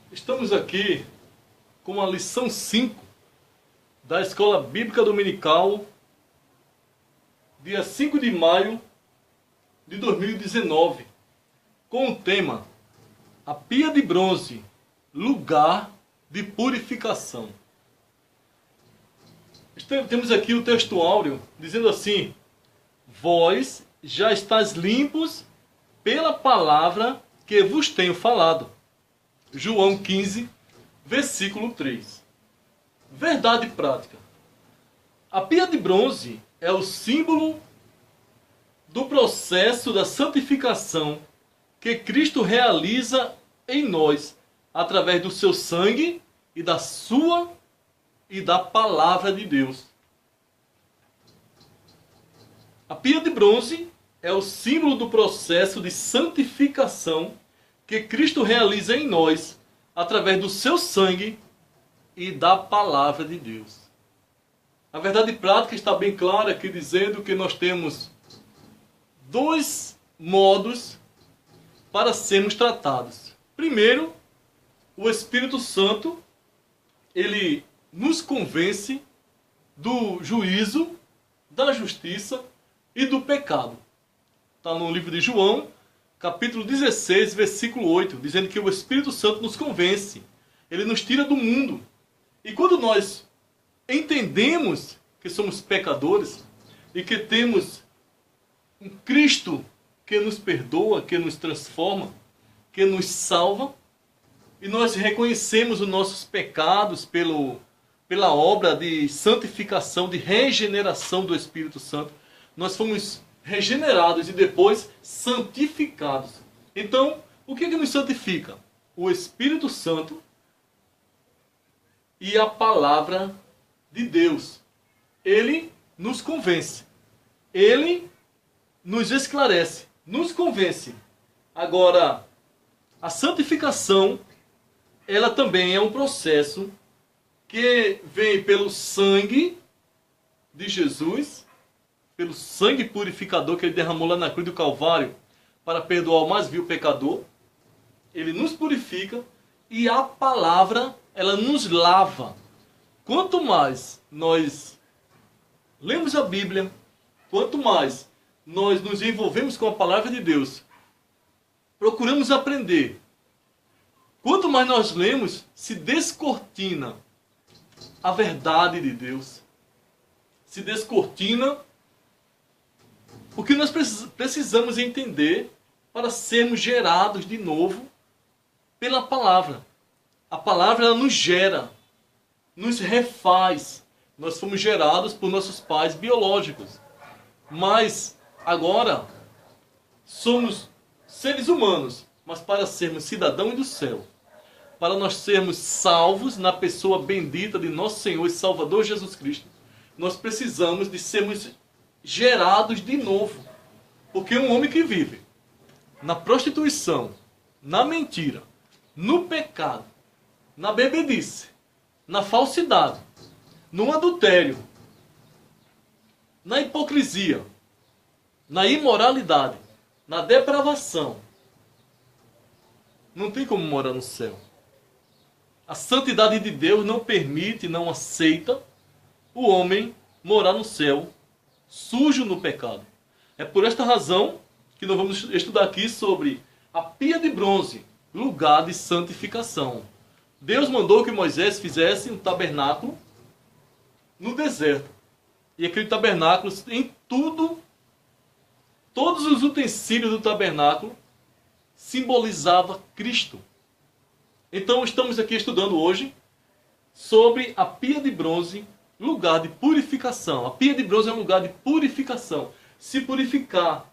Estamos aqui com a lição 5 da Escola Bíblica Dominical, dia 5 de maio de 2019, com o tema A Pia de Bronze, Lugar de Purificação. Temos aqui o texto áureo dizendo assim: Vós já estáis limpos pela palavra que vos tenho falado. João 15, versículo 3. Verdade prática. A pia de bronze é o símbolo do processo da santificação que Cristo realiza em nós através do seu sangue e da sua e da palavra de Deus. A pia de bronze é o símbolo do processo de santificação que Cristo realiza em nós através do seu sangue e da palavra de Deus. A verdade prática está bem clara aqui, dizendo que nós temos dois modos para sermos tratados. Primeiro, o Espírito Santo, ele nos convence do juízo, da justiça e do pecado. Está no livro de João, capítulo 16, versículo 8, dizendo que o Espírito Santo nos convence. Ele nos tira do mundo. E quando nós entendemos que somos pecadores e que temos um Cristo que nos perdoa, que nos transforma, que nos salva, e nós reconhecemos os nossos pecados pela obra de santificação, de regeneração do Espírito Santo, nós fomos regenerados e depois santificados. Então, o que nos santifica? O Espírito Santo e a palavra de Deus. Ele nos convence. Ele nos esclarece, nos convence. Agora, a santificação, ela também é um processo que vem pelo sangue de Jesus, pelo sangue purificador que ele derramou lá na cruz do Calvário para perdoar o mais vil pecador. Ele nos purifica e a palavra, ela nos lava. Quanto mais nós lemos a Bíblia, quanto mais nós nos envolvemos com a palavra de Deus, procuramos aprender, quanto mais nós lemos, se descortina a verdade de Deus, se descortina o que nós precisamos entender para sermos gerados de novo pela palavra. A palavra, ela nos gera, nos refaz. Nós fomos gerados por nossos pais biológicos, mas agora somos seres humanos, mas para sermos cidadãos do céu, para nós sermos salvos na pessoa bendita de nosso Senhor e Salvador Jesus Cristo, nós precisamos de sermos gerados de novo. Porque um homem que vive na prostituição, na mentira, no pecado, na bebedice, na falsidade, no adultério, na hipocrisia, na imoralidade, na depravação, não tem como morar no céu. A santidade de Deus não permite, não aceita o homem morar no céu sujo no pecado. É por esta razão que nós vamos estudar aqui sobre a pia de bronze, lugar de santificação. Deus mandou que Moisés fizesse um tabernáculo no deserto. E aquele tabernáculo, em tudo, todos os utensílios do tabernáculo simbolizava Cristo. Então estamos aqui estudando hoje sobre a pia de bronze, lugar de purificação. A pia de bronze é um lugar de purificação. Se purificar.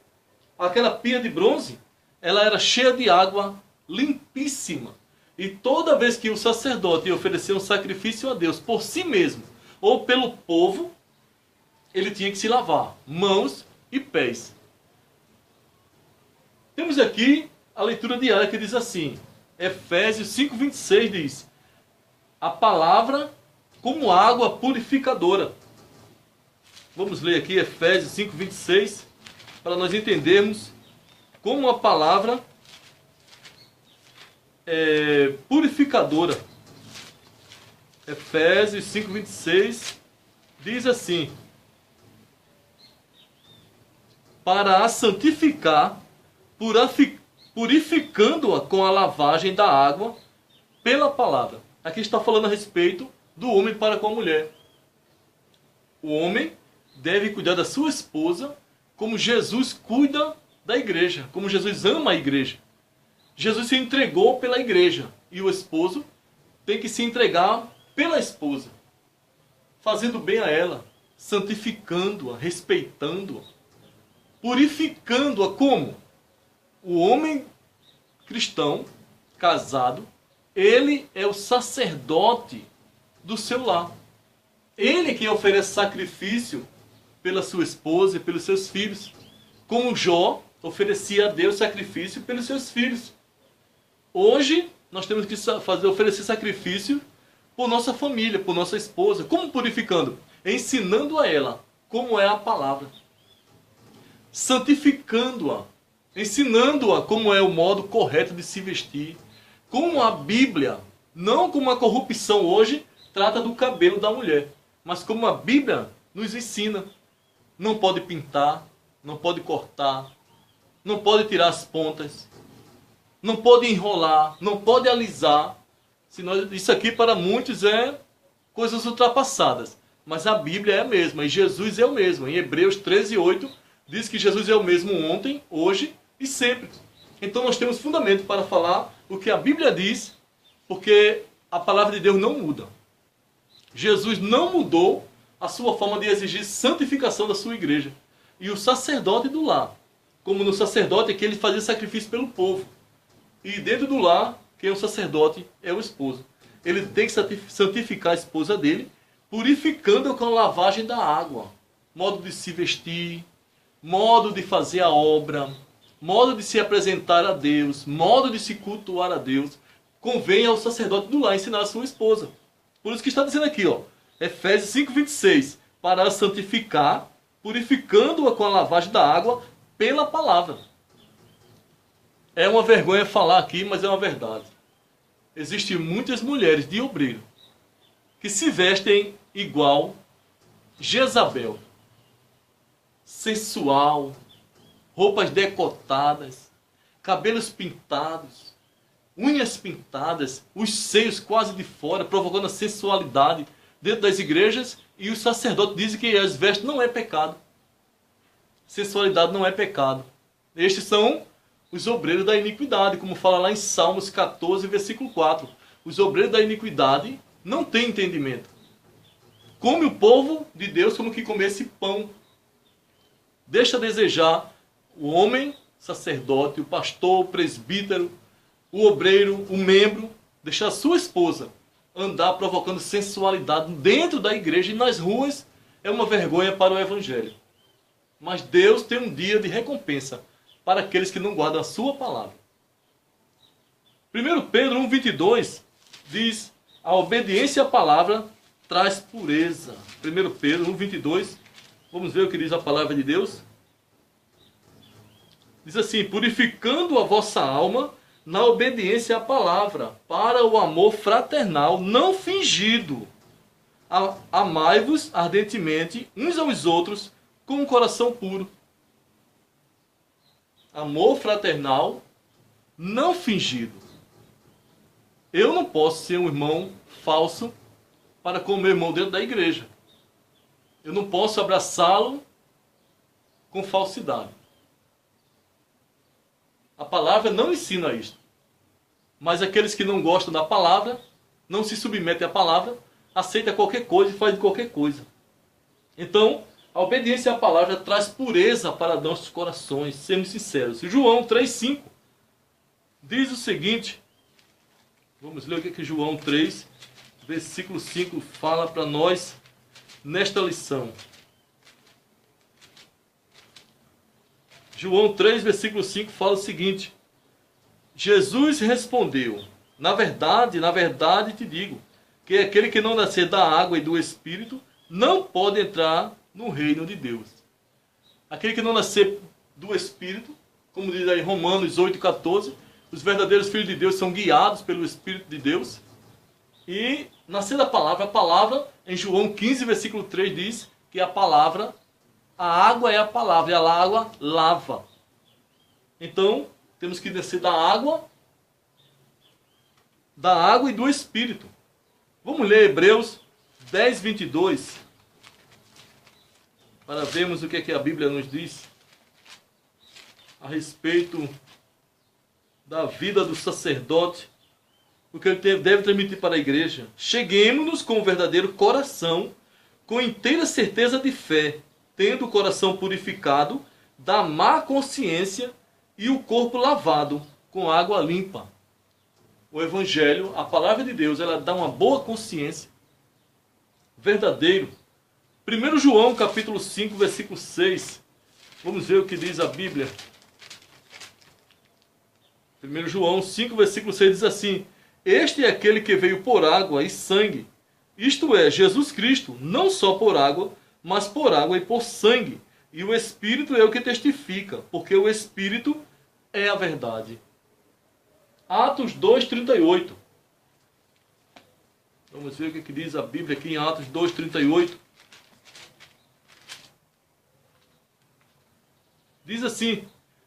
Aquela pia de bronze, ela era cheia de água limpíssima. E toda vez que o sacerdote ia oferecer um sacrifício a Deus por si mesmo ou pelo povo, ele tinha que se lavar mãos e pés. Temos aqui a leitura diária que diz assim, Efésios 5:26 diz: a palavra como água purificadora. Vamos ler aqui Efésios 5:26 para nós entendermos como a palavra purificadora. Efésios 5:26 diz assim: para a santificar, purificando-a com a lavagem da água pela palavra. Aqui está falando a respeito do homem para com a mulher. O homem deve cuidar da sua esposa como Jesus cuida da igreja, como Jesus ama a igreja. Jesus se entregou pela igreja e o esposo tem que se entregar pela esposa, fazendo bem a ela, santificando-a, respeitando-a, purificando-a. Como? O homem cristão, casado, ele é o sacerdote do seu lar. Ele que oferece sacrifício pela sua esposa e pelos seus filhos. Como Jó oferecia a Deus sacrifício pelos seus filhos. Hoje nós temos que oferecer sacrifício por nossa família, por nossa esposa. Como purificando? Ensinando a ela como é a palavra. Santificando-a. Ensinando-a como é o modo correto de se vestir. Como a Bíblia, não como a corrupção hoje, trata do cabelo da mulher. Mas como a Bíblia nos ensina. Não pode pintar, não pode cortar, não pode tirar as pontas, não pode enrolar, não pode alisar. Isso aqui para muitos é coisas ultrapassadas. Mas a Bíblia é a mesma e Jesus é o mesmo. Em Hebreus 13:8 diz que Jesus é o mesmo ontem, hoje e sempre. Então nós temos fundamento para falar o que a Bíblia diz, porque a palavra de Deus não muda. Jesus não mudou a sua forma de exigir santificação da sua igreja. E o sacerdote do lar, como no sacerdote é que ele fazia sacrifício pelo povo. E dentro do lar, quem é o sacerdote é o esposo. Ele tem que santificar a esposa dele, purificando-a com a lavagem da água. Modo de se vestir, modo de fazer a obra, modo de se apresentar a Deus, modo de se cultuar a Deus. Convém ao sacerdote do lar ensinar a sua esposa. Por isso que está dizendo aqui, ó, Efésios 5:26, para a santificar, purificando-a com a lavagem da água pela palavra. É uma vergonha falar aqui, mas é uma verdade. Existem muitas mulheres de obreiro que se vestem igual Jezabel. Sensual, roupas decotadas, cabelos pintados, unhas pintadas, os seios quase de fora, provocando a sensualidade dentro das igrejas, e os sacerdotes dizem que as vestes não é pecado. Sensualidade não é pecado. Estes são os obreiros da iniquidade, como fala lá em Salmos 14, versículo 4. Os obreiros da iniquidade não têm entendimento. Come o povo de Deus como que comesse pão. Deixa a desejar o homem, sacerdote, o pastor, o presbítero, o obreiro, o membro, deixar a sua esposa andar provocando sensualidade dentro da igreja e nas ruas é uma vergonha para o evangelho. Mas Deus tem um dia de recompensa para aqueles que não guardam a sua palavra. 1 Pedro 1:22 diz: a obediência à palavra traz pureza. 1 Pedro 1:22, vamos ver o que diz a palavra de Deus. Diz assim: purificando a vossa alma na obediência à palavra, para o amor fraternal não fingido. Amai-vos ardentemente uns aos outros com um coração puro. Amor fraternal não fingido. Eu não posso ser um irmão falso para com o meu irmão dentro da igreja. Eu não posso abraçá-lo com falsidade. A palavra não ensina isto. Mas aqueles que não gostam da palavra, não se submetem à palavra, aceitam qualquer coisa e fazem qualquer coisa. Então, a obediência à palavra traz pureza para nossos corações, sejamos sinceros. João 3,5 diz o seguinte, vamos ler o que João 3, versículo 5 fala para nós nesta lição. João 3, versículo 5 fala o seguinte: Jesus respondeu: na verdade te digo, que aquele que não nascer da água e do Espírito não pode entrar no reino de Deus. Aquele que não nascer do Espírito, como diz aí Romanos 8,14, os verdadeiros filhos de Deus são guiados pelo Espírito de Deus. E nascendo a palavra, em João 15, versículo 3, diz que a água é a palavra, e a água lava. Então, temos que descer da água e do Espírito. Vamos ler Hebreus 10, 22, para vermos o que é que a Bíblia nos diz a respeito da vida do sacerdote, o que ele deve transmitir para a igreja. Cheguemos-nos com o verdadeiro coração, com inteira certeza de fé, tendo o coração purificado da má consciência e o corpo lavado com água limpa. O Evangelho, a palavra de Deus, ela dá uma boa consciência, verdadeiro. 1 João capítulo 5, versículo 6. Vamos ver o que diz a Bíblia. 1 João 5, versículo 6 diz assim: Este é aquele que veio por água e sangue, isto é, Jesus Cristo, não só por água, mas por água e por sangue. E o Espírito é o que testifica, porque o Espírito é a verdade. Atos 2, 38. Vamos ver o que diz a Bíblia aqui em Atos 2, 38. Diz assim: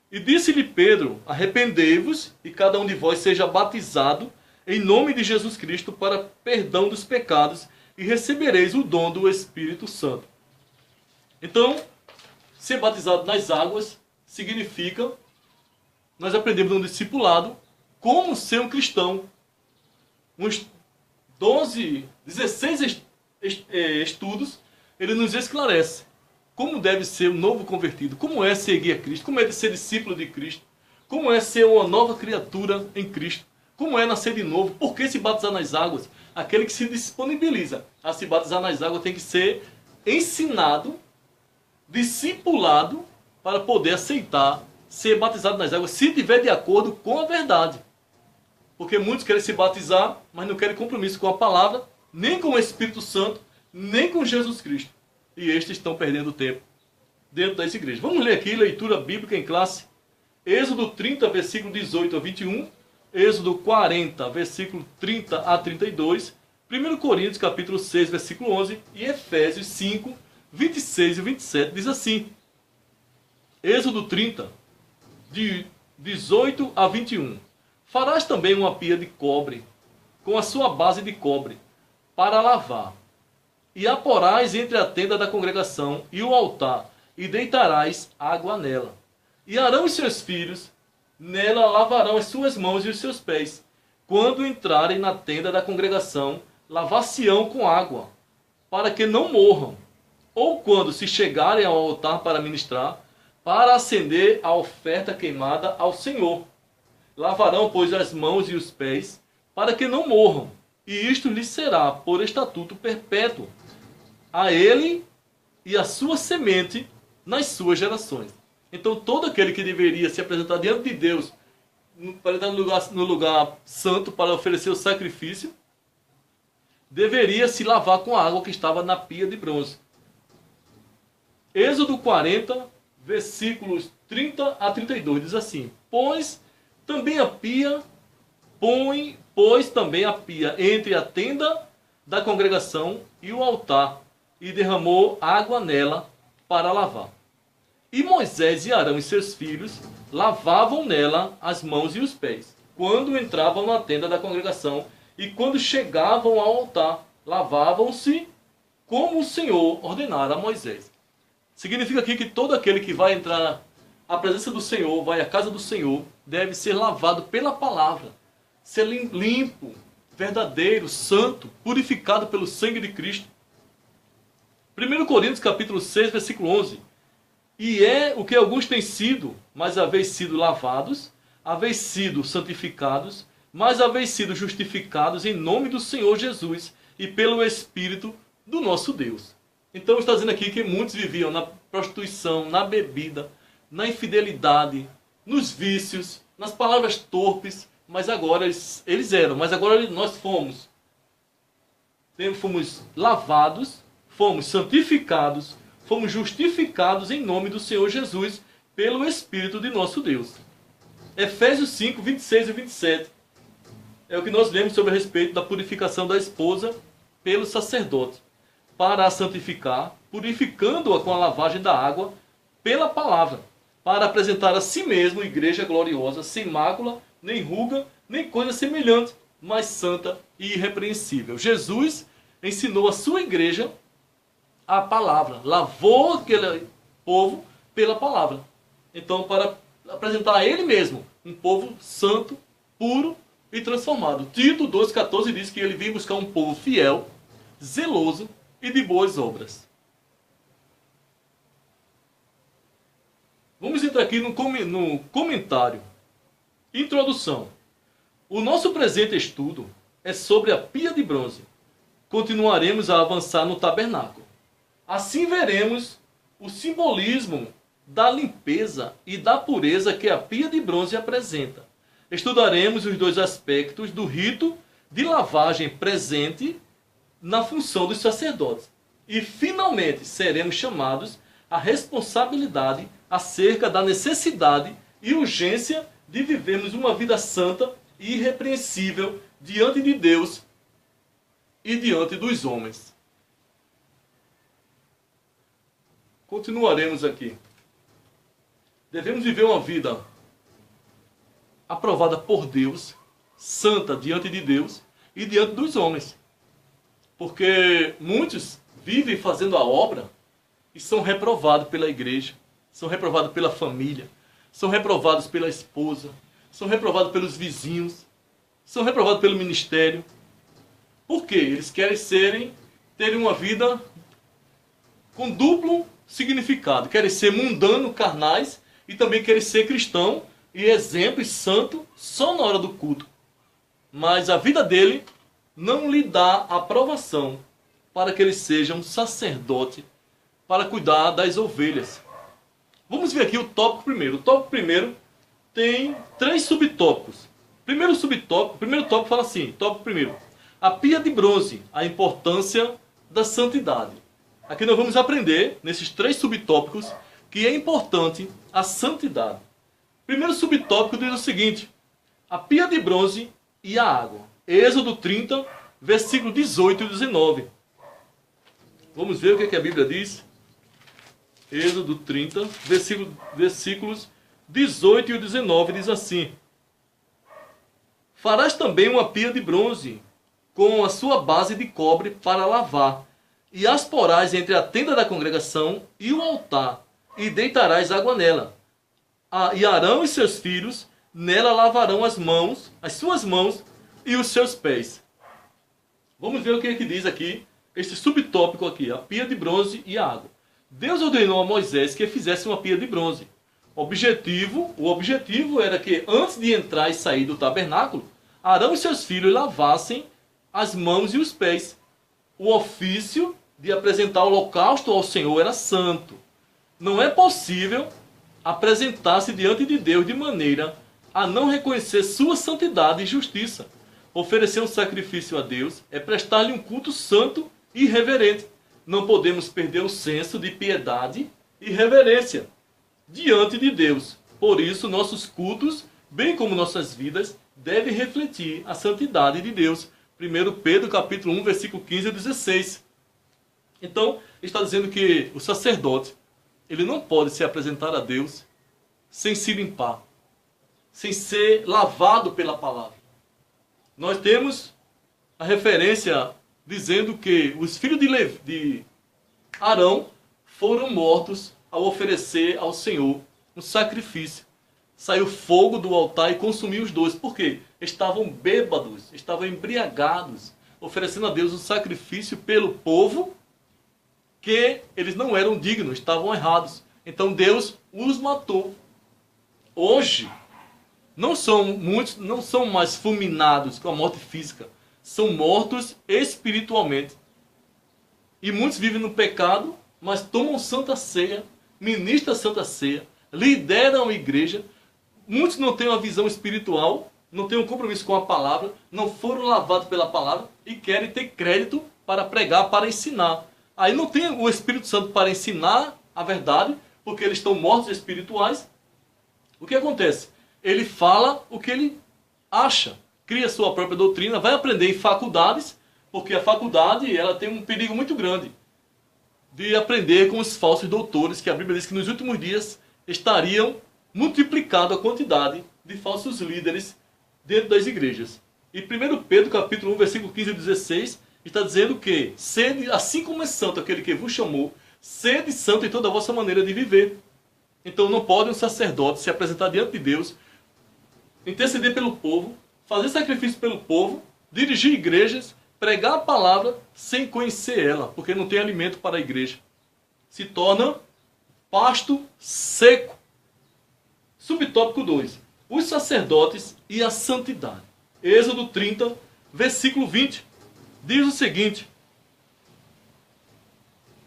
E disse-lhe Pedro, arrependei-vos, e cada um de vós seja batizado em nome de Jesus Cristo para perdão dos pecados, e recebereis o dom do Espírito Santo. Então, ser batizado nas águas significa, nós aprendemos no discipulado, como ser um cristão. Uns 16 estudos, ele nos esclarece como deve ser o novo convertido, como é seguir a Cristo, como é ser discípulo de Cristo, como é ser uma nova criatura em Cristo, como é nascer de novo, por que se batizar nas águas. Aquele que se disponibiliza a se batizar nas águas tem que ser ensinado, discipulado, para poder aceitar ser batizado nas águas, se tiver de acordo com a verdade. Porque muitos querem se batizar, mas não querem compromisso com a palavra, nem com o Espírito Santo, nem com Jesus Cristo. E estes estão perdendo tempo dentro das igrejas. Vamos ler aqui, leitura bíblica em classe. Êxodo 30, versículo 18 a 21. Êxodo 40, versículo 30 a 32. 1 Coríntios, capítulo 6, versículo 11. E Efésios 5, 26 e 27. Diz assim. Êxodo 30, de 18 a 21. Farás também uma pia de cobre, com a sua base de cobre, para lavar. E a porás entre a tenda da congregação e o altar, e deitarás água nela. E Arão e seus filhos nela lavarão as suas mãos e os seus pés. Quando entrarem na tenda da congregação, lavar-se-ão com água, para que não morram. Ou quando se chegarem ao altar para ministrar, para acender a oferta queimada ao Senhor. Lavarão, pois, as mãos e os pés, para que não morram. E isto lhes será por estatuto perpétuo, a ele e a sua semente nas suas gerações. Então, todo aquele que deveria se apresentar diante de Deus, para estar no lugar santo, para oferecer o sacrifício, deveria se lavar com a água que estava na pia de bronze. Êxodo 40, versículos 30 a 32, diz assim: Pois também a pia entre a tenda da congregação e o altar, e derramou água nela para lavar. E Moisés e Arão e seus filhos lavavam nela as mãos e os pés, quando entravam na tenda da congregação, e quando chegavam ao altar, lavavam-se como o Senhor ordenara a Moisés. Significa aqui que todo aquele que vai entrar à presença do Senhor, vai à casa do Senhor, deve ser lavado pela palavra, ser limpo, verdadeiro, santo, purificado pelo sangue de Cristo. 1 Coríntios capítulo 6, versículo 11. E é o que alguns têm sido, mas haveis sido lavados, haveis sido santificados, mas haveis sido justificados em nome do Senhor Jesus e pelo Espírito do nosso Deus. Então está dizendo aqui que muitos viviam na prostituição, na bebida, na infidelidade, nos vícios, nas palavras torpes, mas agora eles eram, mas agora nós fomos lavados, fomos santificados, fomos justificados em nome do Senhor Jesus pelo Espírito de nosso Deus. Efésios 5, 26 e 27. É o que nós lemos sobre a respeito da purificação da esposa pelo sacerdote, para a santificar, purificando-a com a lavagem da água pela palavra, para apresentar a si mesmo igreja gloriosa, sem mácula, nem ruga, nem coisa semelhante, mas santa e irrepreensível. Jesus ensinou a sua igreja a palavra, lavou aquele povo pela palavra. Então, para apresentar a ele mesmo um povo santo, puro e transformado. Tito 2,14 diz que ele veio buscar um povo fiel, zeloso e de boas obras. Vamos entrar aqui no comentário. Introdução. O nosso presente estudo é sobre a pia de bronze. Continuaremos a avançar no tabernáculo. Assim veremos o simbolismo da limpeza e da pureza que a pia de bronze apresenta. Estudaremos os dois aspectos do rito de lavagem presente na função dos sacerdotes. E finalmente seremos chamados à responsabilidade acerca da necessidade e urgência de vivermos uma vida santa e irrepreensível diante de Deus e diante dos homens. Continuaremos aqui. Devemos viver uma vida aprovada por Deus, santa diante de Deus e diante dos homens. Porque muitos vivem fazendo a obra e são reprovados pela igreja, são reprovados pela família, são reprovados pela esposa, são reprovados pelos vizinhos, são reprovados pelo ministério. Por quê? Eles querem terem uma vida com duplo significado. Querem ser mundano, carnais, e também querem ser cristão e exemplo e santo só na hora do culto. Mas a vida dele não lhe dá aprovação para que ele seja um sacerdote para cuidar das ovelhas. Vamos ver aqui o tópico primeiro. O tópico primeiro tem 3 subtópicos. Primeiro tópico fala assim, tópico primeiro. A pia de bronze, a importância da santidade. Aqui nós vamos aprender, nesses 3 subtópicos, que é importante a santidade. Primeiro subtópico diz o seguinte: a pia de bronze e a água. Êxodo 30, versículo 18 e 19. Vamos ver o que a Bíblia diz. Êxodo 30, versículos 18 e 19 diz assim: farás também uma pia de bronze, com a sua base de cobre para lavar, e as porás entre a tenda da congregação e o altar, e deitarás água nela. E Arão e seus filhos nela lavarão as suas mãos e os seus pés. Vamos ver o que diz aqui, este subtópico aqui, a pia de bronze e a água. Deus ordenou a Moisés que fizesse uma pia de bronze. O objetivo era que antes de entrar e sair do tabernáculo, Arão e seus filhos lavassem as mãos e os pés. O ofício de apresentar o holocausto ao Senhor era santo. Não é possível apresentar-se diante de Deus de maneira a não reconhecer sua santidade e justiça. Oferecer um sacrifício a Deus é prestar-lhe um culto santo e reverente. Não podemos perder o senso de piedade e reverência diante de Deus. Por isso, nossos cultos, bem como nossas vidas, devem refletir a santidade de Deus. 1 Pedro capítulo 1, versículo 15 e 16. Então, está dizendo que o sacerdote, ele não pode se apresentar a Deus sem se limpar, sem ser lavado pela palavra. Nós temos a referência dizendo que os filhos de Arão foram mortos ao oferecer ao Senhor um sacrifício. Saiu fogo do altar e consumiu os dois. Por quê? Estavam bêbados, estavam embriagados, oferecendo a Deus um sacrifício pelo povo que eles não eram dignos, estavam errados. Então Deus os matou. Hoje, muitos não são mais fulminados com a morte física, são mortos espiritualmente. E muitos vivem no pecado, mas tomam santa ceia, ministram a santa ceia, lideram a igreja. Muitos não têm uma visão espiritual, não têm um compromisso com a palavra, não foram lavados pela palavra e querem ter crédito para pregar, para ensinar. Aí não tem o Espírito Santo para ensinar a verdade, porque eles estão mortos espirituais. O que acontece? ele fala o que ele acha, cria sua própria doutrina, vai aprender em faculdades, porque a faculdade ela tem um perigo muito grande de aprender com os falsos doutores, que a Bíblia diz que nos últimos dias estariam multiplicado a quantidade de falsos líderes dentro das igrejas. E 1 Pedro capítulo 1, versículo 15 e 16, está dizendo que, sede, assim como é santo aquele que vos chamou, sede santo em toda a vossa maneira de viver. Então não pode um sacerdote se apresentar diante de Deus, interceder pelo povo, fazer sacrifício pelo povo, dirigir igrejas, pregar a palavra sem conhecer ela, porque não tem alimento para a igreja. Se torna pasto seco. Subtópico 2. Os sacerdotes e a santidade. Êxodo 30, versículo 20. Diz o seguinte: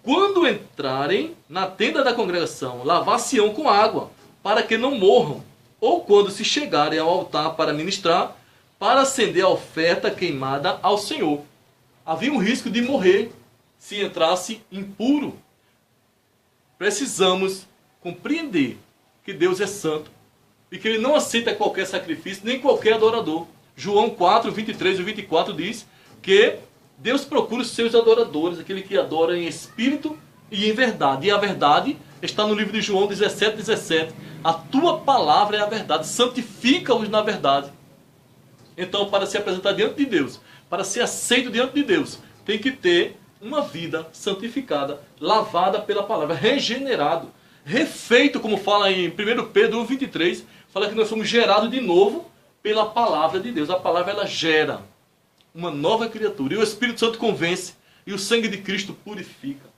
quando entrarem na tenda da congregação, lavar-se-ão com água, para que não morram. Ou quando se chegarem ao altar para ministrar, para acender a oferta queimada ao Senhor. Havia um risco de morrer se entrasse impuro. Precisamos compreender que Deus é santo e que Ele não aceita qualquer sacrifício, nem qualquer adorador. João 4, 23 e 24 diz que Deus procura os seus adoradores, aquele que adora em espírito e em verdade. E a verdade está no livro de João 17, 17. A tua palavra é a verdade, santifica-os na verdade. Então, para se apresentar diante de Deus, para ser aceito diante de Deus, tem que ter uma vida santificada, lavada pela palavra, regenerado, refeito, como fala em 1 Pedro 1, 23, fala que nós somos gerados de novo pela palavra de Deus. A palavra, ela gera uma nova criatura, e o Espírito Santo convence, e o sangue de Cristo purifica.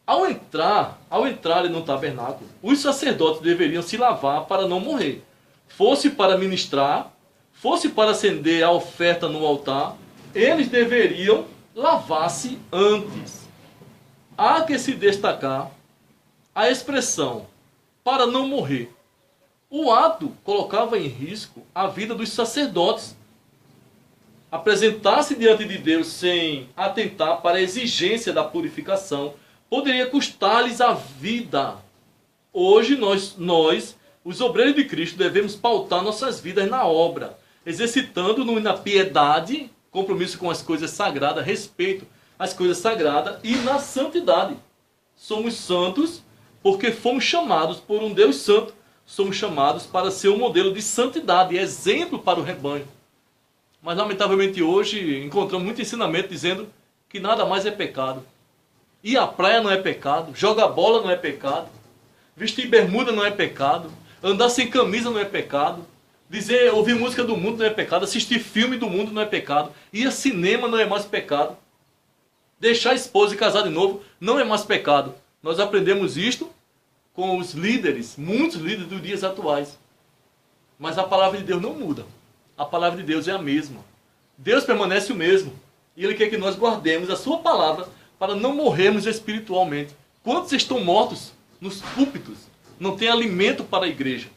Ao entrarem no tabernáculo, os sacerdotes deveriam se lavar para não morrer. Fosse para ministrar, fosse para acender a oferta no altar, eles deveriam lavar-se antes. Há que se destacar a expressão para não morrer. O ato colocava em risco a vida dos sacerdotes. Apresentar-se diante de Deus sem atentar para a exigência da purificação poderia custar-lhes a vida. Hoje nós, os obreiros de Cristo, devemos pautar nossas vidas na obra, exercitando-nos na piedade, compromisso com as coisas sagradas, respeito às coisas sagradas e na santidade. Somos santos porque fomos chamados por um Deus santo. Somos chamados para ser um modelo de santidade, exemplo para o rebanho. Mas lamentavelmente hoje encontramos muito ensinamento dizendo que nada mais é pecado. Ir à praia não é pecado, jogar bola não é pecado, vestir bermuda não é pecado, andar sem camisa não é pecado, ouvir música do mundo não é pecado, assistir filme do mundo não é pecado, ir a cinema não é mais pecado, deixar a esposa e casar de novo não é mais pecado. Nós aprendemos isto com os líderes, muitos líderes dos dias atuais. Mas a palavra de Deus não muda. A palavra de Deus é a mesma. Deus permanece o mesmo. E Ele quer que nós guardemos a sua palavra para não morrermos espiritualmente. Quantos estão mortos nos púlpitos? Não tem alimento para a igreja.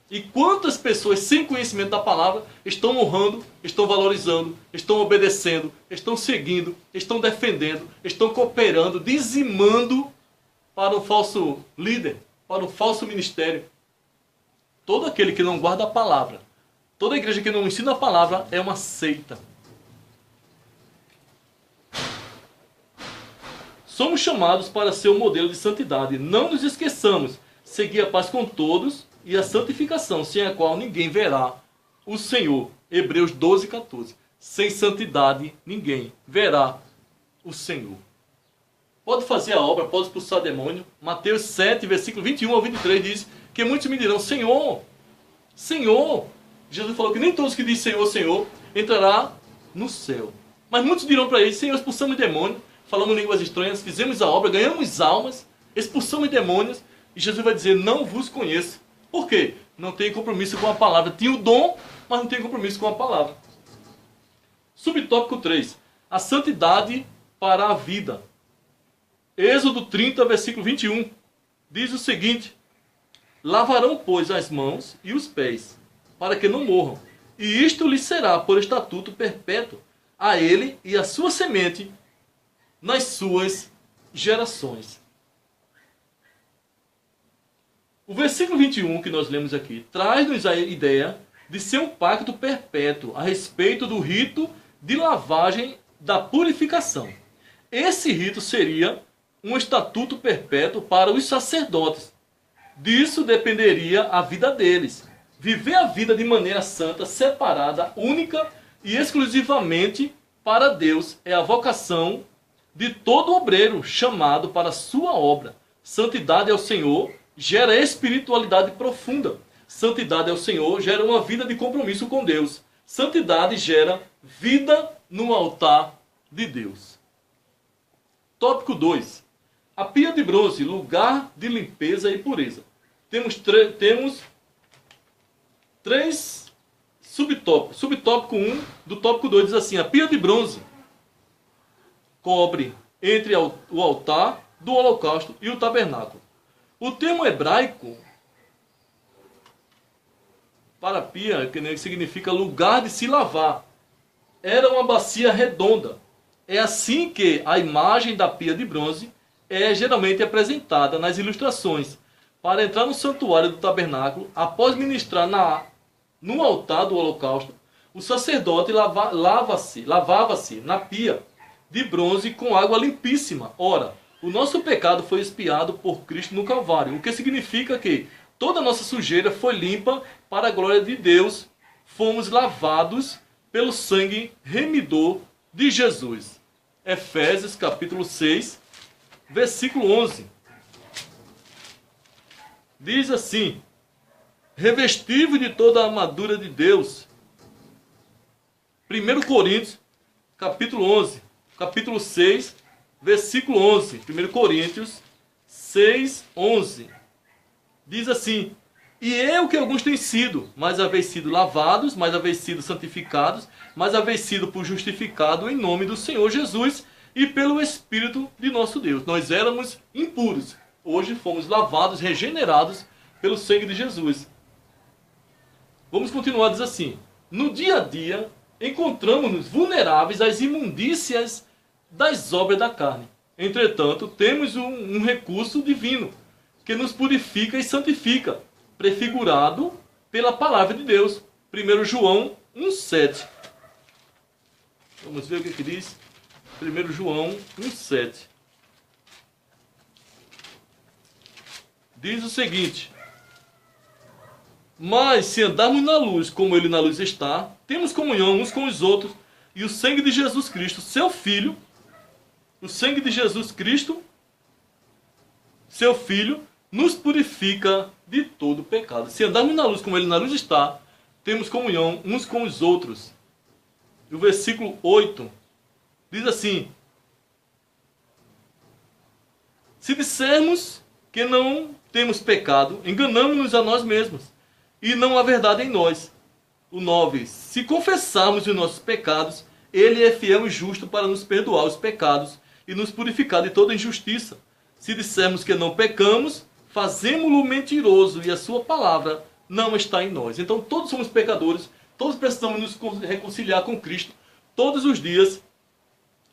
E quantas pessoas sem conhecimento da palavra estão honrando, estão valorizando, estão obedecendo, estão seguindo, estão defendendo, estão cooperando, dizimando para um falso líder, para um falso ministério. Todo aquele que não guarda a palavra, toda igreja que não ensina a palavra é uma seita. Somos chamados para ser um modelo de santidade. Não nos esqueçamos, seguir a paz com todos e a santificação, sem a qual ninguém verá o Senhor. Hebreus 12, 14. Sem santidade, ninguém verá o Senhor. Pode fazer a obra, pode expulsar demônio. Mateus 7, versículo 21 ao 23 diz que muitos me dirão, Senhor, Senhor. Jesus falou que nem todos que dizem Senhor, Senhor, entrará no céu. Mas muitos dirão para ele, Senhor, expulsamos demônio, falamos línguas estranhas, fizemos a obra, ganhamos almas, expulsamos demônios. E Jesus vai dizer, não vos conheço. Por quê? Não tem compromisso com a palavra. Tinha o dom, mas não tem compromisso com a palavra. Subtópico 3. A santidade para a vida. Êxodo 30, versículo 21. Diz o seguinte: lavarão, pois, as mãos e os pés, para que não morram. E isto lhe será por estatuto perpétuo, a ele e a sua semente, nas suas gerações. O versículo 21 que nós lemos aqui traz-nos a ideia de ser um pacto perpétuo a respeito do rito de lavagem da purificação. Esse rito seria um estatuto perpétuo para os sacerdotes. Disso dependeria a vida deles. Viver a vida de maneira santa, separada, única e exclusivamente para Deus é a vocação de todo obreiro chamado para a sua obra. Santidade ao Senhor gera espiritualidade profunda. Santidade ao Senhor gera uma vida de compromisso com Deus. Santidade gera vida no altar de Deus. Tópico 2. A pia de bronze, lugar de limpeza e pureza. Temos três subtópicos. Subtópico 1 do tópico 2 diz assim: a pia de bronze cobre entre o altar do holocausto e o tabernáculo. O termo hebraico para pia, que significa lugar de se lavar, era uma bacia redonda. É assim que a imagem da pia de bronze é geralmente apresentada nas ilustrações. Para entrar no santuário do tabernáculo, após ministrar no altar do holocausto, o sacerdote lavava-se na pia de bronze com água limpíssima. Ora, o nosso pecado foi expiado por Cristo no Calvário, o que significa que toda a nossa sujeira foi limpa para a glória de Deus. Fomos lavados pelo sangue remidor de Jesus. Efésios capítulo 6, versículo 11. Diz assim: revestível de toda a armadura de Deus. 1 Coríntios capítulo 11, capítulo 6, versículo 11. 1 Coríntios 6, 11. Diz assim: e eu que alguns têm sido, mas haveis sido lavados, mas haveis sido santificados, mas haveis sido por justificado em nome do Senhor Jesus e pelo Espírito de nosso Deus. Nós éramos impuros, hoje fomos lavados, regenerados pelo sangue de Jesus. Vamos continuar, diz assim: no dia a dia encontramos-nos vulneráveis às imundícias das obras da carne. Entretanto, temos um recurso divino que nos purifica e santifica, prefigurado pela palavra de Deus. 1 João 1,7. Vamos ver o que diz 1 João 1,7. Diz o seguinte: mas se andarmos na luz, como ele na luz está, temos comunhão uns com os outros, e o sangue de Jesus Cristo, seu Filho, o sangue de Jesus Cristo, seu Filho, nos purifica de todo pecado. Se andarmos na luz como ele na luz está, temos comunhão uns com os outros. E o versículo 8 diz assim: se dissermos que não temos pecado, enganamos-nos a nós mesmos, e não há verdade em nós. O 9. Se confessarmos os nossos pecados, ele é fiel e justo para nos perdoar os pecados e nos purificar de toda injustiça. Se dissermos que não pecamos, fazemo-lo mentiroso e a sua palavra não está em nós. Então todos somos pecadores, todos precisamos nos reconciliar com Cristo todos os dias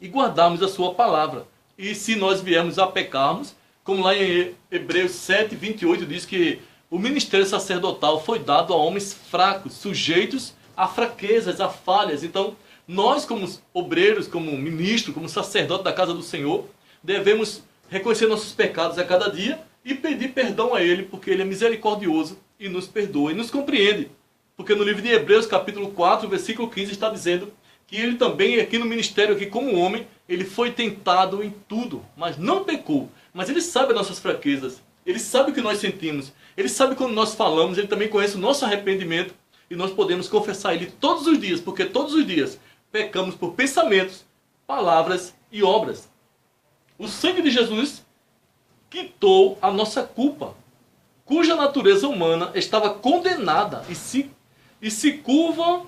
e guardarmos a sua palavra. E se nós viermos a pecarmos, como lá em Hebreus 7, 28 diz que o ministério sacerdotal foi dado a homens fracos, sujeitos a fraquezas, a falhas. Então nós, como obreiros, como ministro, como sacerdote da casa do Senhor, devemos reconhecer nossos pecados a cada dia e pedir perdão a Ele, porque Ele é misericordioso e nos perdoa e nos compreende. Porque no livro de Hebreus, capítulo 4, versículo 15, está dizendo que Ele também, aqui no ministério, aqui como homem, Ele foi tentado em tudo, mas não pecou. Mas Ele sabe as nossas fraquezas, Ele sabe o que nós sentimos, Ele sabe quando nós falamos, Ele também conhece o nosso arrependimento e nós podemos confessar a Ele todos os dias, porque todos os dias pecamos por pensamentos, palavras e obras. O sangue de Jesus quitou a nossa culpa, cuja natureza humana estava condenada e se curva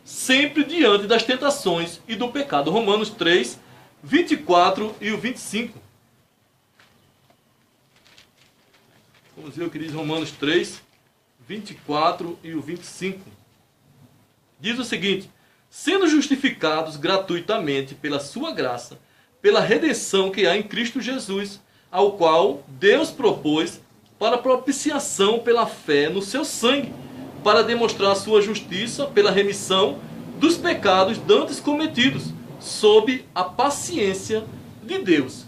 sempre diante das tentações e do pecado. Romanos 3, 24 e o 25. Vamos ver o que diz Romanos 3, 24 e o 25. Diz o seguinte: sendo justificados gratuitamente pela sua graça, pela redenção que há em Cristo Jesus, ao qual Deus propôs para propiciação pela fé no seu sangue, para demonstrar a sua justiça pela remissão dos pecados dantes cometidos, sob a paciência de Deus.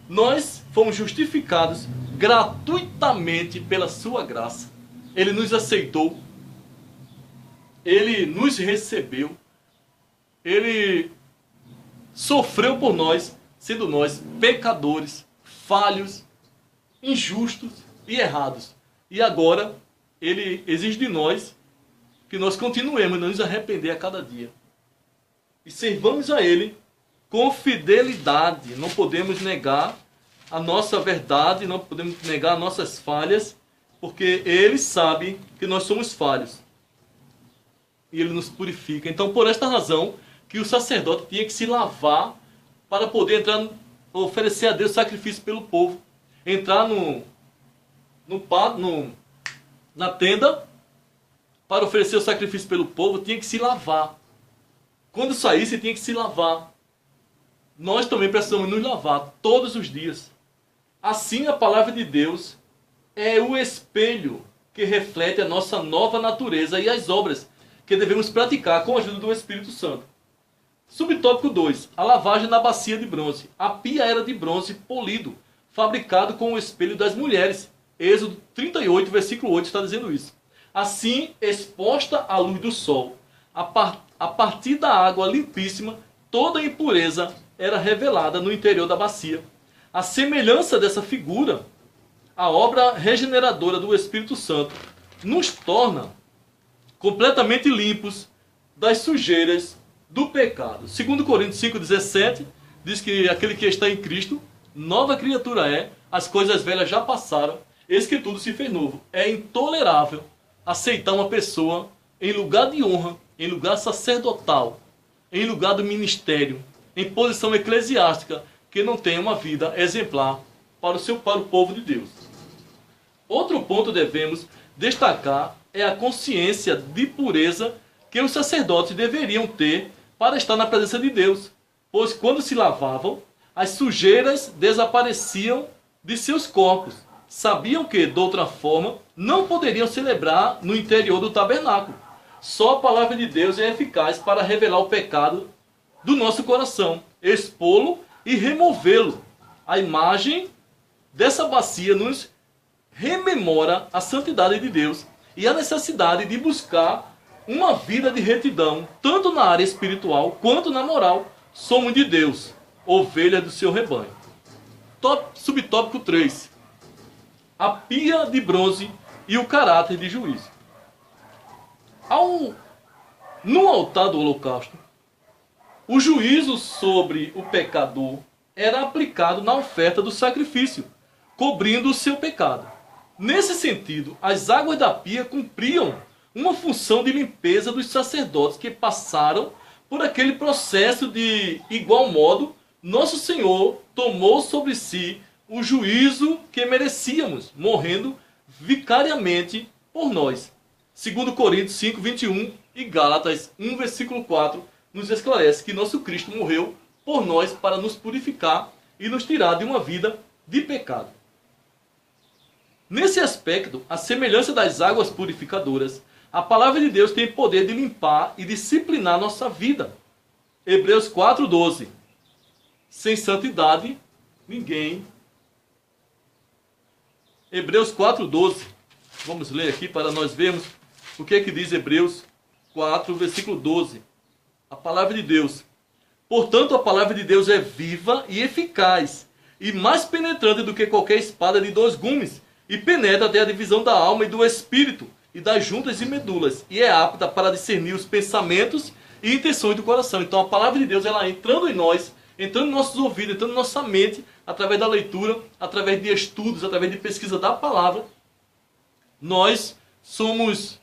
Nós fomos justificados gratuitamente pela sua graça. Ele nos aceitou, Ele nos recebeu, Ele sofreu por nós, sendo nós pecadores, falhos, injustos e errados. E agora Ele exige de nós que nós continuemos a nos arrepender a cada dia. E servamos a Ele com fidelidade. Não podemos negar a nossa verdade, não podemos negar nossas falhas, porque Ele sabe que nós somos falhos. E Ele nos purifica. Então, por esta razão, que o sacerdote tinha que se lavar para poder entrar, oferecer a Deus sacrifício pelo povo. Entrar na tenda para oferecer o sacrifício pelo povo, tinha que se lavar. Quando saísse, tinha que se lavar. Nós também precisamos nos lavar todos os dias. Assim, a palavra de Deus é o espelho que reflete a nossa nova natureza e as obras que devemos praticar com a ajuda do Espírito Santo. Subtópico 2. A lavagem na bacia de bronze. A pia era de bronze polido, fabricado com o espelho das mulheres. Êxodo 38, versículo 8 está dizendo isso. Assim, exposta à luz do sol, a partir da água limpíssima, toda a impureza era revelada no interior da bacia. A semelhança dessa figura, a obra regeneradora do Espírito Santo, nos torna completamente limpos das sujeiras do pecado. 2 Coríntios 5,17 diz que aquele que está em Cristo, nova criatura é, as coisas velhas já passaram, eis que tudo se fez novo. É intolerável aceitar uma pessoa em lugar de honra, em lugar sacerdotal, em lugar do ministério, em posição eclesiástica, que não tenha uma vida exemplar para o povo de Deus. Outro ponto devemos destacar é a consciência de pureza que os sacerdotes deveriam ter para estar na presença de Deus, pois quando se lavavam, as sujeiras desapareciam de seus corpos. Sabiam que, de outra forma, não poderiam celebrar no interior do tabernáculo. Só a palavra de Deus é eficaz para revelar o pecado do nosso coração, expô-lo e removê-lo. A imagem dessa bacia nos rememora a santidade de Deus e a necessidade de buscar uma vida de retidão, tanto na área espiritual quanto na moral. Somos de Deus, ovelha do seu rebanho. Subtópico 3. A pia de bronze e o caráter de juízo. No altar do holocausto, o juízo sobre o pecador era aplicado na oferta do sacrifício, cobrindo o seu pecado. Nesse sentido, as águas da pia cumpriam uma função de limpeza dos sacerdotes que passaram por aquele processo. De igual modo, nosso Senhor tomou sobre si o juízo que merecíamos, morrendo vicariamente por nós. 2 Coríntios 5, 21 e Gálatas 1, versículo 4 nos esclarece que nosso Cristo morreu por nós para nos purificar e nos tirar de uma vida de pecado. Nesse aspecto, a semelhança das águas purificadoras, a palavra de Deus tem poder de limpar e disciplinar nossa vida. Hebreus 4:12. Sem santidade, ninguém. Hebreus 4:12. Vamos ler aqui para nós vermos o que é que diz Hebreus 4, versículo 12. A palavra de Deus. Portanto, a palavra de Deus é viva e eficaz, e mais penetrante do que qualquer espada de 2 gumes, e penetra até a divisão da alma e do espírito, e das juntas e medulas, e é apta para discernir os pensamentos e intenções do coração. Então a palavra de Deus, ela entrando em nós, entrando em nossos ouvidos, entrando em nossa mente, através da leitura, através de estudos, através de pesquisa da palavra, nós somos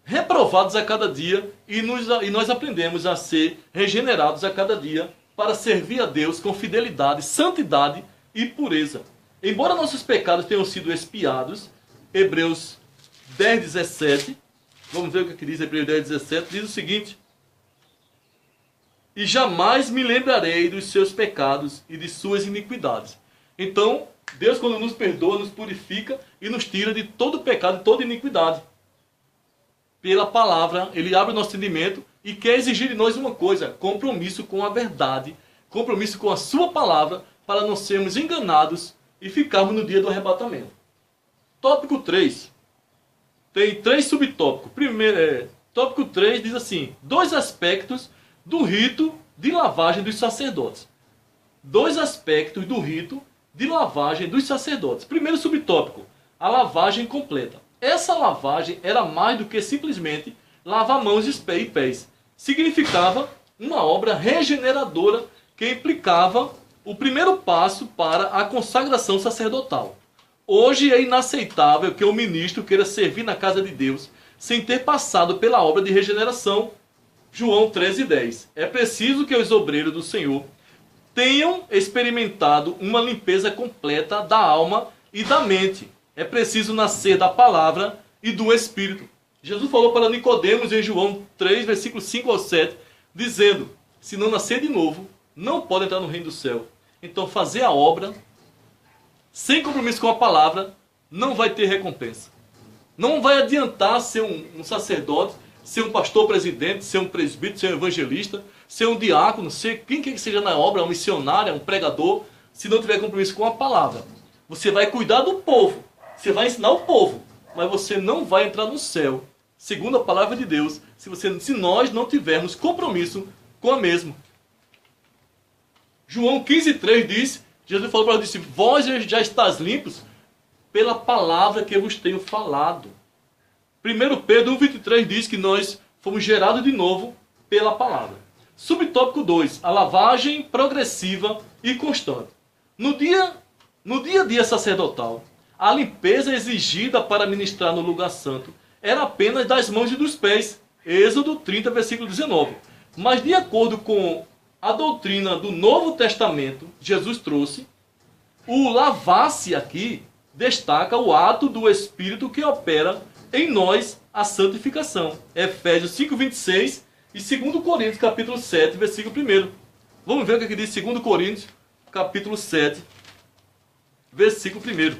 reprovados a cada dia e nós aprendemos a ser regenerados a cada dia para servir a Deus com fidelidade, santidade e pureza. Embora nossos pecados tenham sido expiados, Hebreus 10:17, vamos ver o que diz Hebreus 10:17, diz o seguinte: e jamais me lembrarei dos seus pecados e de suas iniquidades. Então, Deus, quando nos perdoa, nos purifica e nos tira de todo pecado e toda iniquidade. Pela palavra, Ele abre o nosso entendimento e quer exigir de nós uma coisa: compromisso com a verdade, compromisso com a sua palavra, para não sermos enganados e ficarmos no dia do arrebatamento. Tópico 3. Tem 3 subtópicos. Tópico 3 diz assim: 2 aspectos do rito de lavagem dos sacerdotes. 2 aspectos do rito de lavagem dos sacerdotes. Primeiro subtópico: a lavagem completa. Essa lavagem era mais do que simplesmente lavar mãos e pés. Significava uma obra regeneradora que implicava o primeiro passo para a consagração sacerdotal. Hoje é inaceitável que o ministro queira servir na casa de Deus sem ter passado pela obra de regeneração. João 13:10. É preciso que os obreiros do Senhor tenham experimentado uma limpeza completa da alma e da mente. É preciso nascer da palavra e do Espírito. Jesus falou para Nicodemos em João 3, versículos 5 ao 7, dizendo: se não nascer de novo, não pode entrar no reino do céu. Então fazer a obra sem compromisso com a palavra não vai ter recompensa. Não vai adiantar ser um sacerdote, ser um pastor presidente, ser um presbítero, ser um evangelista, ser um diácono, ser quem quer que seja na obra, um missionário, um pregador, se não tiver compromisso com a palavra. Você vai cuidar do povo, você vai ensinar o povo, mas você não vai entrar no céu, segundo a palavra de Deus, se nós não tivermos compromisso com a mesma. João 15:3 diz, Jesus falou para eles, vós já estáis limpos pela palavra que eu vos tenho falado. 1 Pedro 1:23 diz que nós fomos gerados de novo pela palavra. Subtópico 2, a lavagem progressiva e constante. No dia a dia sacerdotal, a limpeza exigida para ministrar no lugar santo era apenas das mãos e dos pés. Êxodo 30, versículo 19. Mas de acordo com a doutrina do Novo Testamento, Jesus trouxe, o lavar-se aqui destaca o ato do Espírito que opera em nós a santificação. Efésios 5:26 e 2 Coríntios capítulo 7, versículo 1. Vamos ver o que diz 2 Coríntios capítulo 7, versículo 1.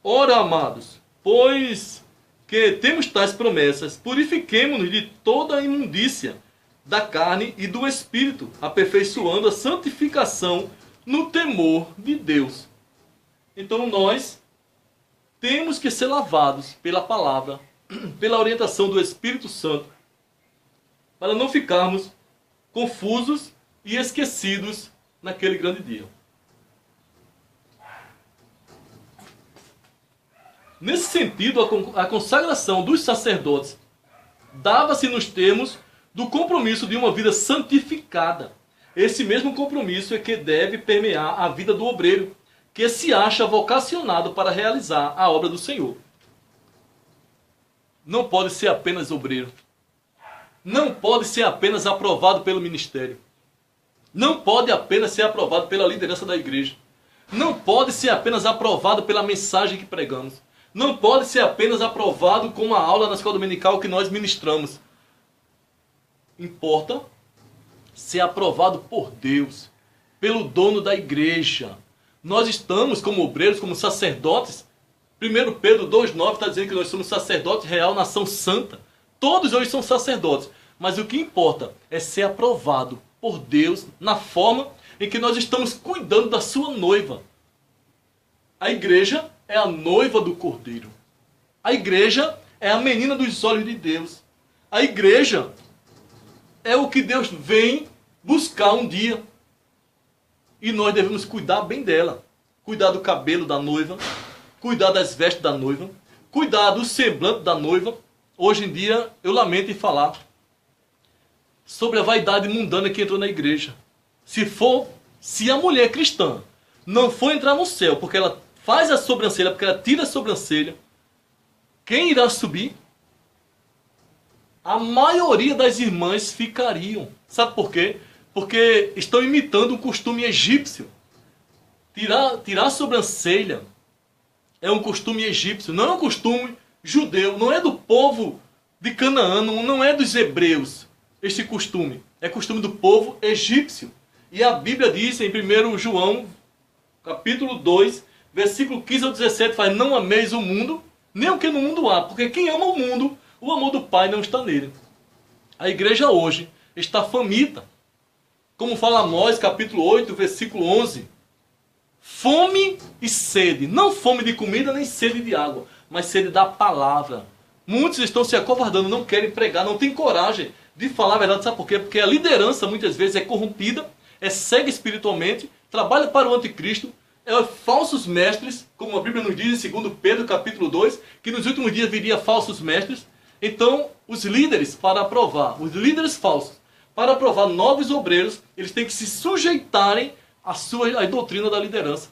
Ora, amados, pois que temos tais promessas, purifiquemo-nos de toda a imundícia da carne e do espírito, aperfeiçoando a santificação no temor de Deus. Então nós temos que ser lavados pela palavra, pela orientação do Espírito Santo, para não ficarmos confusos e esquecidos naquele grande dia. Nesse sentido, a consagração dos sacerdotes dava-se nos termos do compromisso de uma vida santificada. Esse mesmo compromisso é que deve permear a vida do obreiro, que se acha vocacionado para realizar a obra do Senhor. Não pode ser apenas obreiro. Não pode ser apenas aprovado pelo ministério. Não pode apenas ser aprovado pela liderança da igreja. Não pode ser apenas aprovado pela mensagem que pregamos. Não pode ser apenas aprovado com uma aula na escola dominical que nós ministramos. Importa ser aprovado por Deus, pelo dono da igreja. Nós estamos como obreiros, como sacerdotes. 1 Pedro 2,9 está dizendo que nós somos sacerdotes real, nação santa. Todos hoje são sacerdotes. Mas o que importa é ser aprovado por Deus na forma em que nós estamos cuidando da sua noiva. A igreja é a noiva do Cordeiro. A igreja é a menina dos olhos de Deus. A igreja é o que Deus vem buscar um dia. E nós devemos cuidar bem dela. Cuidar do cabelo da noiva. Cuidar das vestes da noiva. Cuidar do semblante da noiva. Hoje em dia, eu lamento em falar sobre a vaidade mundana que entrou na igreja. Se a mulher cristã não for entrar no céu porque ela faz a sobrancelha, porque ela tira a sobrancelha, quem irá subir? A maioria das irmãs ficariam. Sabe por quê? Porque estão imitando um costume egípcio. Tirar a sobrancelha é um costume egípcio, não é um costume judeu, não é do povo de Canaã, não é dos hebreus. Este costume é costume do povo egípcio. E a Bíblia diz em 1 João, capítulo 2, versículo 15 ao 17, faz: não ameis o mundo, nem o que no mundo há, porque quem ama o mundo, o amor do Pai não está nele. A igreja hoje está faminta. Como fala Amós, capítulo 8, versículo 11. Fome e sede. Não fome de comida, nem sede de água, mas sede da palavra. Muitos estão se acovardando, não querem pregar, não têm coragem de falar a verdade. Sabe por quê? Porque a liderança muitas vezes é corrompida, é cega espiritualmente, trabalha para o anticristo, é falsos mestres, como a Bíblia nos diz em 2 Pedro capítulo 2, que nos últimos dias viria falsos mestres. Então, os líderes falsos, para aprovar novos obreiros, eles têm que se sujeitarem à doutrina da liderança.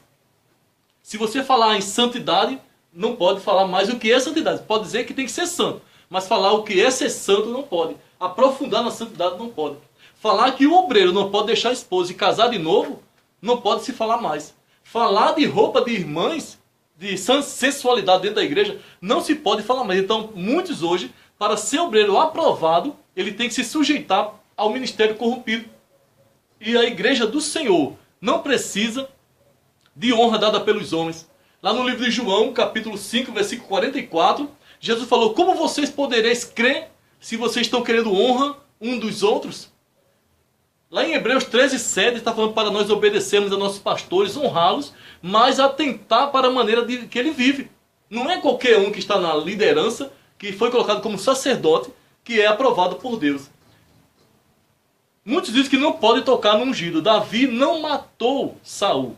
Se você falar em santidade, não pode falar mais o que é santidade. Pode dizer que tem que ser santo, mas falar o que é ser santo não pode. Aprofundar na santidade não pode. Falar que o obreiro não pode deixar a esposa e casar de novo, não pode se falar mais. Falar de roupa de irmãs, de sensualidade dentro da igreja, não se pode falar mais. Então, muitos hoje, para ser obreiro aprovado, ele tem que se sujeitar ao ministério corrompido. E a igreja do Senhor não precisa de honra dada pelos homens. Lá no livro de João, capítulo 5, versículo 44, Jesus falou: como vocês podereis crer se vocês estão querendo honra um dos outros? Lá em Hebreus 13, 7, está falando para nós obedecermos a nossos pastores, honrá-los, mas atentar para a maneira que ele vive. Não é qualquer um que está na liderança, que foi colocado como sacerdote, que é aprovado por Deus. Muitos dizem que não pode tocar no ungido. Davi não matou Saul,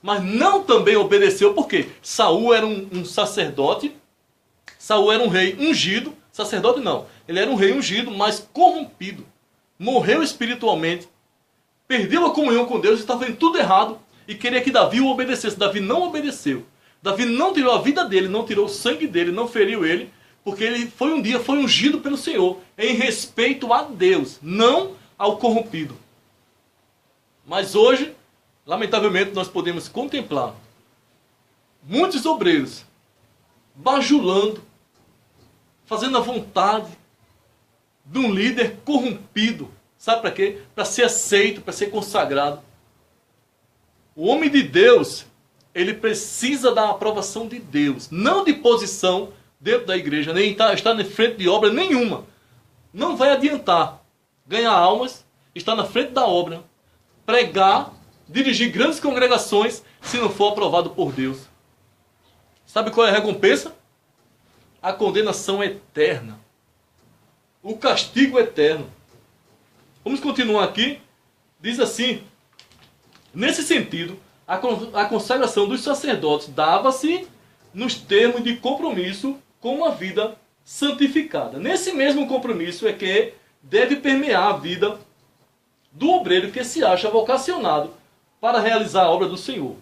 mas não também obedeceu. Por quê? Saul era um sacerdote, Saul era um rei ungido, sacerdote não. Ele era um rei ungido, mas corrompido. Morreu espiritualmente, perdeu a comunhão com Deus, estava fazendo tudo errado e queria que Davi o obedecesse. Davi não obedeceu. Davi não tirou a vida dele, não tirou o sangue dele, não feriu ele, porque ele foi ungido pelo Senhor, em respeito a Deus, não ao corrompido. Mas hoje, lamentavelmente, nós podemos contemplar muitos obreiros bajulando, fazendo a vontade de um líder corrompido. Sabe para quê? Para ser aceito, para ser consagrado. O homem de Deus, ele precisa da aprovação de Deus, não de posição dentro da igreja, nem estar na frente de obra nenhuma. Não vai adiantar ganhar almas, estar na frente da obra, pregar, dirigir grandes congregações, se não for aprovado por Deus. Sabe qual é a recompensa? A condenação eterna. O castigo eterno. Vamos continuar aqui. Diz assim: nesse sentido, a consagração dos sacerdotes dava-se nos termos de compromisso com uma vida santificada. Nesse mesmo compromisso é que deve permear a vida do obreiro que se acha vocacionado para realizar a obra do Senhor.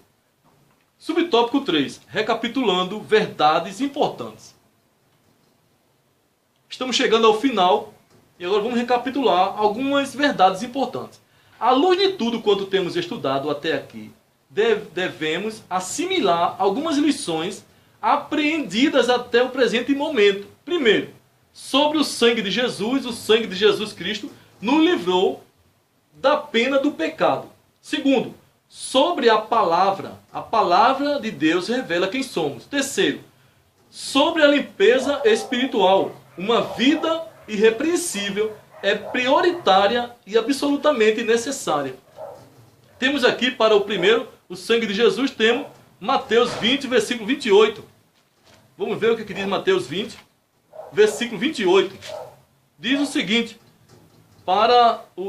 Subtópico 3. Recapitulando verdades importantes. Estamos chegando ao final e agora vamos recapitular algumas verdades importantes. À luz de tudo quanto temos estudado até aqui, devemos assimilar algumas lições apreendidas até o presente momento. Primeiro, sobre o sangue de Jesus, o sangue de Jesus Cristo nos livrou da pena do pecado. Segundo, sobre a palavra de Deus revela quem somos. Terceiro, sobre a limpeza espiritual, uma vida irrepreensível é prioritária e absolutamente necessária. Temos aqui para o primeiro, o sangue de Jesus, temos Mateus 20, versículo 28. Vamos ver o que diz Mateus 20, versículo 28. Diz o seguinte,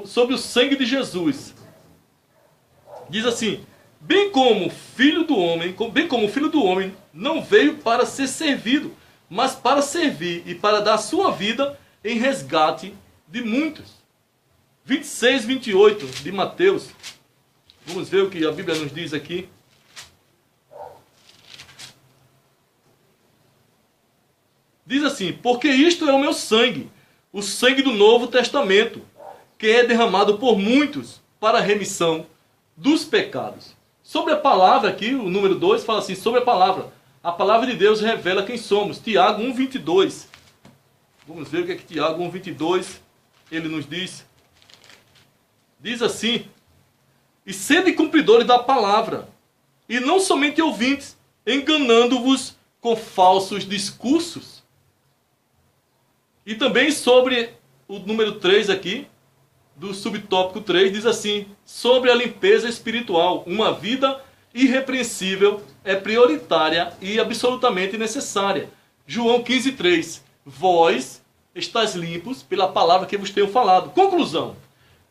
sobre o sangue de Jesus. Diz assim: bem como o Filho do Homem não veio para ser servido, mas para servir e para dar sua vida em resgate de muitos. 26, 28 de Mateus. Vamos ver o que a Bíblia nos diz aqui. Diz assim: porque isto é o meu sangue, o sangue do Novo Testamento, que é derramado por muitos para a remissão dos pecados. Sobre a palavra aqui, o número 2 fala assim, sobre a palavra. A palavra de Deus revela quem somos. Tiago 1,22. Vamos ver o que é que Tiago 1,22 ele nos diz. Diz assim: e sede cumpridores da palavra, e não somente ouvintes, enganando-vos com falsos discursos. E também sobre o número 3 aqui, do subtópico 3, diz assim: sobre a limpeza espiritual, uma vida irrepreensível é prioritária e absolutamente necessária. João 15:3, vós estáis limpos pela palavra que vos tenho falado. Conclusão: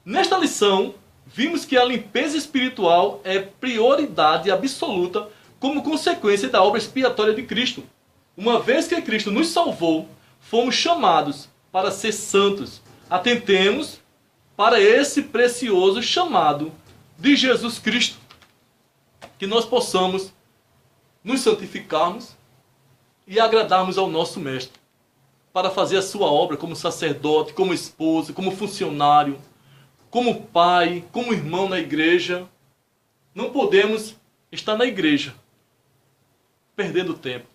nesta lição, vimos que a limpeza espiritual é prioridade absoluta como consequência da obra expiatória de Cristo. Uma vez que Cristo nos salvou, fomos chamados para ser santos. Atentemos para esse precioso chamado de Jesus Cristo. Que nós possamos nos santificarmos e agradarmos ao nosso Mestre, para fazer a sua obra como sacerdote, como esposo, como funcionário, como pai, como irmão na igreja. Não podemos estar na igreja perdendo tempo.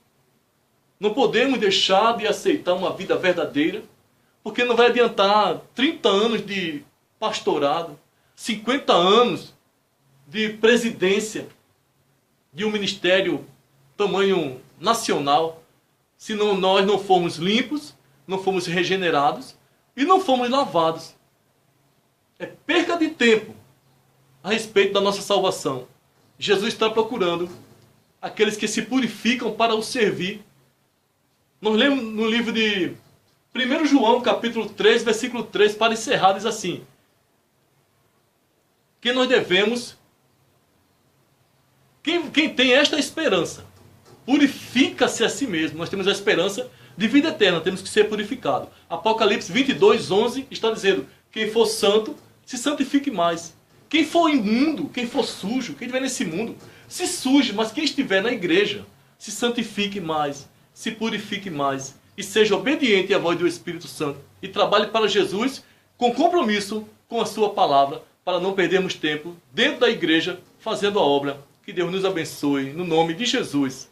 Não podemos deixar de aceitar uma vida verdadeira, porque não vai adiantar 30 anos de pastorado, 50 anos de presidência de um ministério tamanho nacional, se nós não formos limpos, não formos regenerados e não formos lavados. É perca de tempo a respeito da nossa salvação. Jesus está procurando aqueles que se purificam para o servir. Nós lemos no livro de 1 João, capítulo 3, versículo 3, para encerrar, diz assim: que nós devemos, quem tem esta esperança, purifica-se a si mesmo. Nós temos a esperança de vida eterna, temos que ser purificados. Apocalipse 22:11 está dizendo: quem for santo, se santifique mais. Quem for imundo, quem for sujo, quem estiver nesse mundo, se suje, mas quem estiver na igreja, se santifique mais, se purifique mais e seja obediente à voz do Espírito Santo e trabalhe para Jesus com compromisso com a sua palavra, para não perdermos tempo dentro da igreja fazendo a obra. Que Deus nos abençoe, no nome de Jesus.